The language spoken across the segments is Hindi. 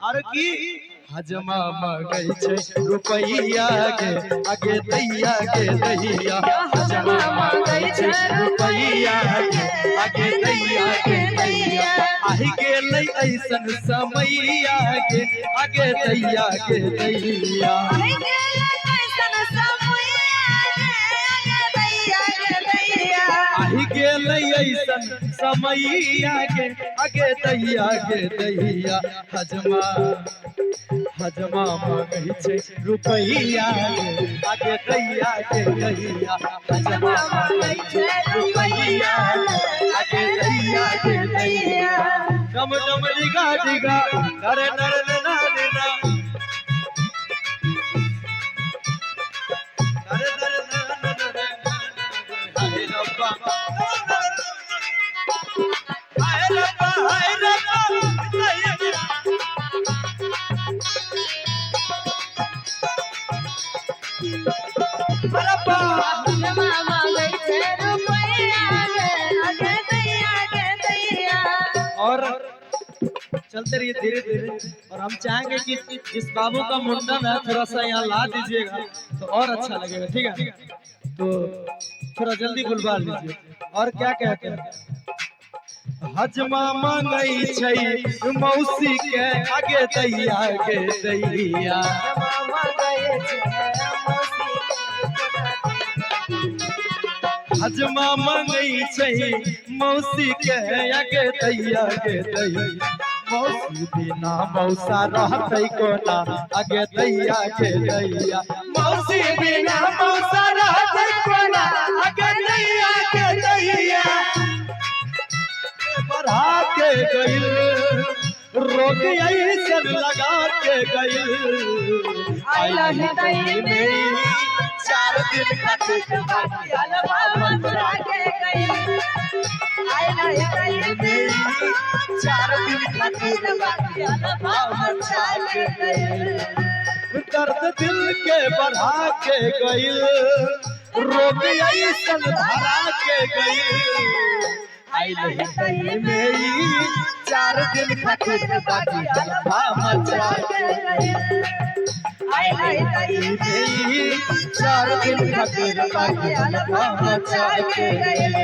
और की हजमा मगई छे रुपैया के आगे दैया के दैया हजमा मगई छे रुपैया के आगे दैया के दैया आहि गेलै ऐसन समैया के आगे दैया के दैया आहि गेलै ऐसन समैया के आगे दैया के दैया आहि गेलै ऐसन समैया के आगे दैया के दैया हजमा हजमा मगई छे रुपैया के आगे दैया के दैया हजमा मगई छे रुपैया के आगे दैया के दैया डम डम डिगा डिगा करे नर ना ना करे नर हाय रब्बा हाय रब्बा और चलते रहिए धीरे धीरे और हम चाहेंगे कि जिस बाबू का मुंडन है थोड़ा सा यहाँ ला दीजिएगा तो और अच्छा लगेगा। ठीक है तो थोड़ा जल्दी बुलवा लीजिए। और क्या कहते हैं हजमा मंगई छै मौसी के आगे दैया के दैया हजमा मंगई छै मौसी के आगे दैया के दैया मौसी बिना मौसा रहतै कोना आगे दैया के दैया मौसी बिना मौसा रहतै कोना आगे दैया के दैया बढ़ा के गइल रोग ऐसन लगा के गइल आइला हितई में 4 दिन खातिर बाकियाल मचरा के गइल आइला हितई में 4 दिन खातिर बाकियाल मचरा के गइल दर्द दिल के बढ़ा के गइल रोग ऐसन धरा के गइल आइले हितई में 4 दिन खातिर बाकियाल मचरा के गइल आइले हितई में 4 दिन खातिर बाकियाल मचरा के गइल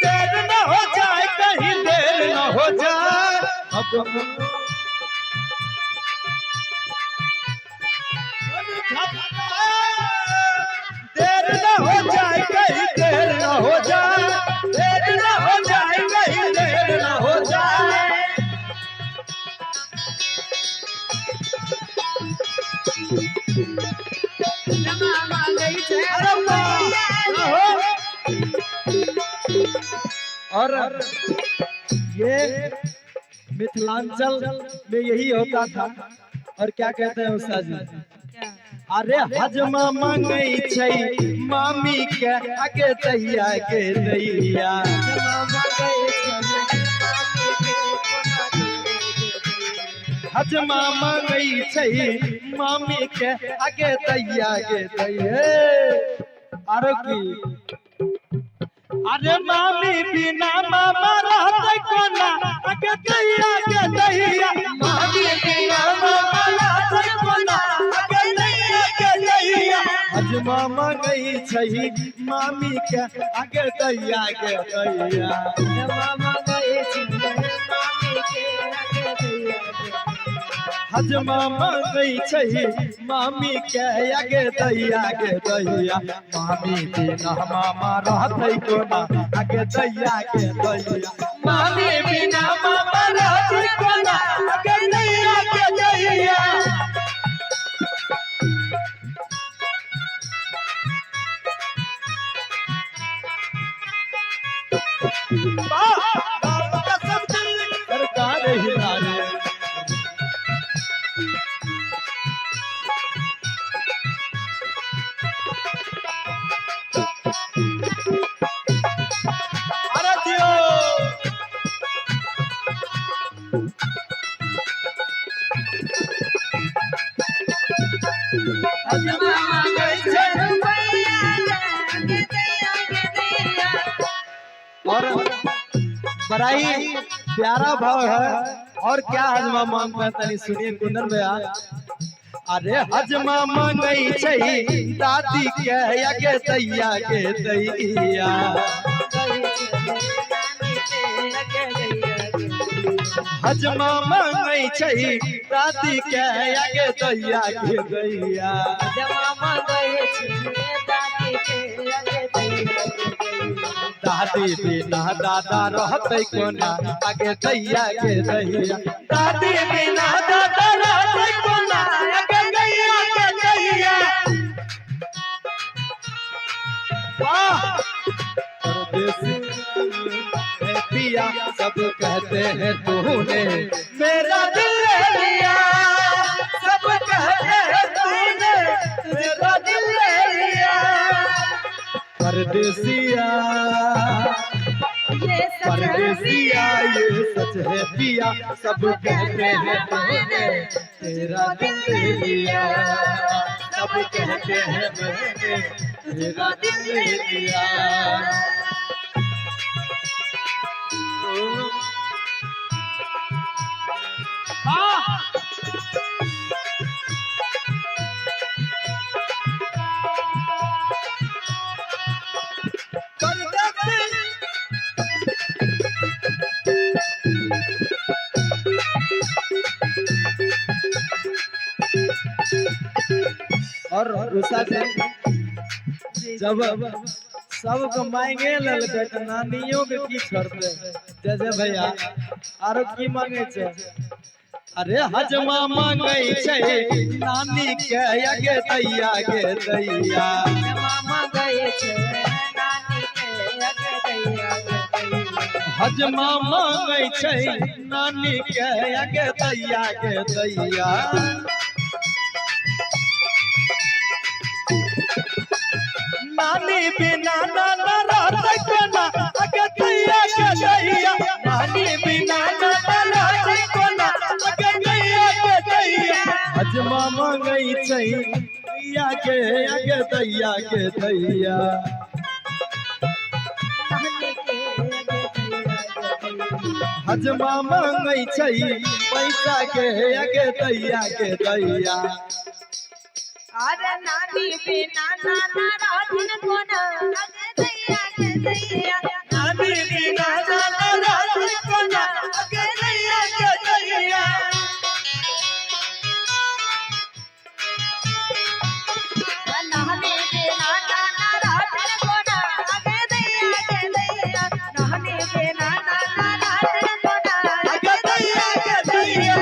देर न हो जाए कहीं देर न हो जाए अब देर न हो जाए कहीं देर न हो जाए देर न हो जाए कहीं देर न हो जाए और ये मिथिलांचल में यही होता था। और क्या कहते हैं उस्ताद जी अरे हजमा मंगई छै मामी के आगे दैया के दैया हजमा मंगई छै मामी के आगे दैया के दैया आरो की अरे मामी बिना मामा रहतै कोना आगे दैया के दैया मामी बिना मामा रहतै कोना आगे दैया के दैया हजमा मंगई छै मामी के आगे दैया के दैया हजमा मंगई छै मामी के आगे दैया हजमा मंगई छै मामी के आगे दैया के दैया मामी बिना मामा रहतै कोना आगे दैया के दैया मामी बिना मामा रहतै कोना आगे दैया के दैया सब सरकार हिलारे और बड़ा ही प्यारा भाव है। और क्या हजमा मांगता है तनी सुनिए कुंदन भैया। अरे हजमा मांगई छई दादी के आगे दैया के दैया। हजमा मांगई छई दादी के आगे दैया के दैया। दादी बिना दादा रहते कोना आगे दैया के दैया। दादी बिना दादा रहते कोना आगे दैया के दैया। वाह परदेसी है पिया सब कहते हैं तूने मेरा दिल ले लिया। सब कहते हैं तूने मेरा दिल ले लिया। परदेसिया परदेसिया ये सच है पिया सब कहते हैं तूने तेरा दिल ले लिया। सब कहते हैं मैंने तेरा दिल ले लिया। और उषा से जब सब कमाएंगे ललके तो नानियों के की छोड़ते जैसे भैया आरो की मांगे छे। अरे हजमा मांगे छे नानी के आगे दैया के दैया। हजमा मांगे छे नानी के आगे दैया के दैया। नानी बिना नाना रहते कोना आगे दैया के दैया। नानी बिना नाना रहते कोना आगे दैया के दैया। हजमा मांगई छई दैया के आगे दैया के दैया। हजमा मांगई छई पैसा के आगे दैया के दैया। अरे नानी बिना नाना रहते कोना आगे दैया के दैया। नानी बिना नाना रहते कोना आगे दैया के दैया। नानी बिना नाना रहते कोना आगे दैया के दैया। नानी बिना नाना रहते कोना आगे दैया के दैया।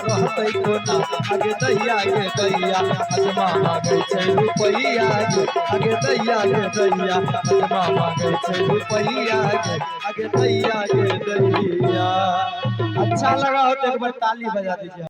रहते कोना आगे दैया के दैया। हजमा मांगे छे रुपैया आगे दैया के दैया। हजमा मांगे छे रुपैया आगे दैया के दैया। अच्छा लगा हो तो एक बार ताली बजा दीजिए।